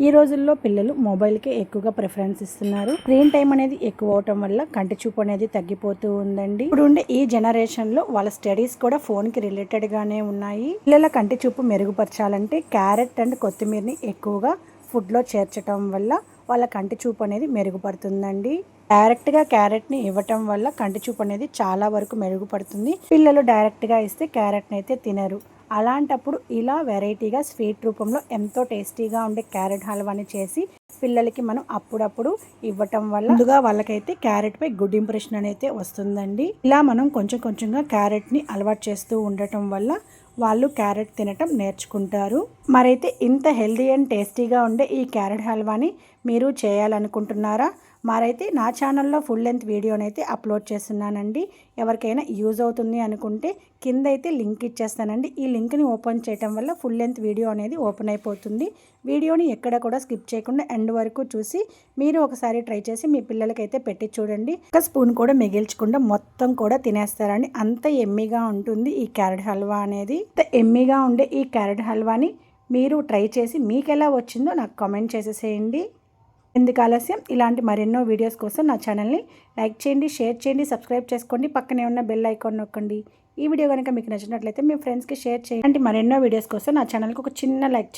ఈ రోజుల్లో పిల్లలు మొబైల్కి ఎక్కువగా ప్రిఫరెన్స్ ఇస్తున్నారు. స్క్రీన్ టైం అనేది ఎక్కువ అవటం వల్ల కంటి చూపు అనేది తగ్గిపోతూ ఉందండి. ఇప్పుడు ఉండే ఈ జనరేషన్ లో వాళ్ళ స్టడీస్ కూడా ఫోన్ కి రిలేటెడ్ గానే ఉన్నాయి. పిల్లల కంటి చూపు మెరుగుపరచాలంటే క్యారెట్ అండ్ కొత్తిమీరని ఎక్కువగా ఫుడ్ లో చేర్చడం వల్ల వాళ్ళ కంటి చూపు అనేది మెరుగుపడుతుందండి. డైరెక్ట్ గా క్యారెట్ ని ఇవ్వటం వల్ల కంటి చూపు అనేది చాలా వరకు మెరుగుపడుతుంది. పిల్లలు డైరెక్ట్ గా ఇస్తే క్యారెట్ ని అయితే తినరు. అలాంటప్పుడు ఇలా వెరైటీగా స్వీట్ రూపంలో ఎంతో టేస్టీగా ఉండే క్యారెట్ హల్వాని చేసి పిల్లలకి మనం అప్పుడప్పుడు ఇవ్వటం వల్ల ముందుగా వాళ్ళకైతే క్యారెట్ పై గుడ్ ఇంప్రెషన్ అయితే వస్తుందండి. ఇలా మనం కొంచెం కొంచెంగా క్యారెట్ని అలవాటు చేస్తూ ఉండటం వల్ల వాళ్ళు క్యారెట్ తినటం నేర్చుకుంటారు. మరైతే ఇంత హెల్దీ అండ్ టేస్టీగా ఉండే ఈ క్యారెట్ హల్వాని మీరు చేయాలనుకుంటున్నారా? మరైతే నా ఛానల్లో ఫుల్ లెంత్ వీడియోనైతే అప్లోడ్ చేస్తున్నానండి. ఎవరికైనా యూజ్ అవుతుంది అనుకుంటే కింద అయితే లింక్ ఇచ్చేస్తానండి. ఈ లింక్ని ఓపెన్ చేయడం వల్ల ఫుల్ లెంత్ వీడియో అనేది ఓపెన్ అయిపోతుంది. వీడియోని ఎక్కడ కూడా స్కిప్ చేయకుండా ఎండ్ వరకు చూసి మీరు ఒకసారి ట్రై చేసి మీ పిల్లలకైతే పెట్టి చూడండి. ఒక స్పూన్ కూడా మిగిల్చకుండా మొత్తం కూడా తినేస్తారండి. అంత ఎమ్మీగా ఉంటుంది ఈ క్యారెట్ హల్వా అనేది. అంత ఎమ్మీగా ఉండే ఈ క్యారెట్ హల్వాని మీరు ట్రై చేసి మీకు ఎలా వచ్చిందో నాకు కామెంట్ చేసేసేయండి. ఎందుకు ఆలస్యం, ఇలాంటి మరెన్నో వీడియోస్ కోసం నా ఛానల్ని లైక్ చేయండి, షేర్ చేయండి, సబ్స్క్రైబ్ చేసుకోండి, పక్కనే ఉన్న బెల్ ఐకాన్ నొక్కండి. ఈ వీడియో కనుక మీకు నచ్చినట్లయితే మీ ఫ్రెండ్స్కి షేర్ చేయండి. మరెన్నో వీడియోస్ కోసం నా ఛానల్కి ఒక చిన్న లైక్ చేయండి.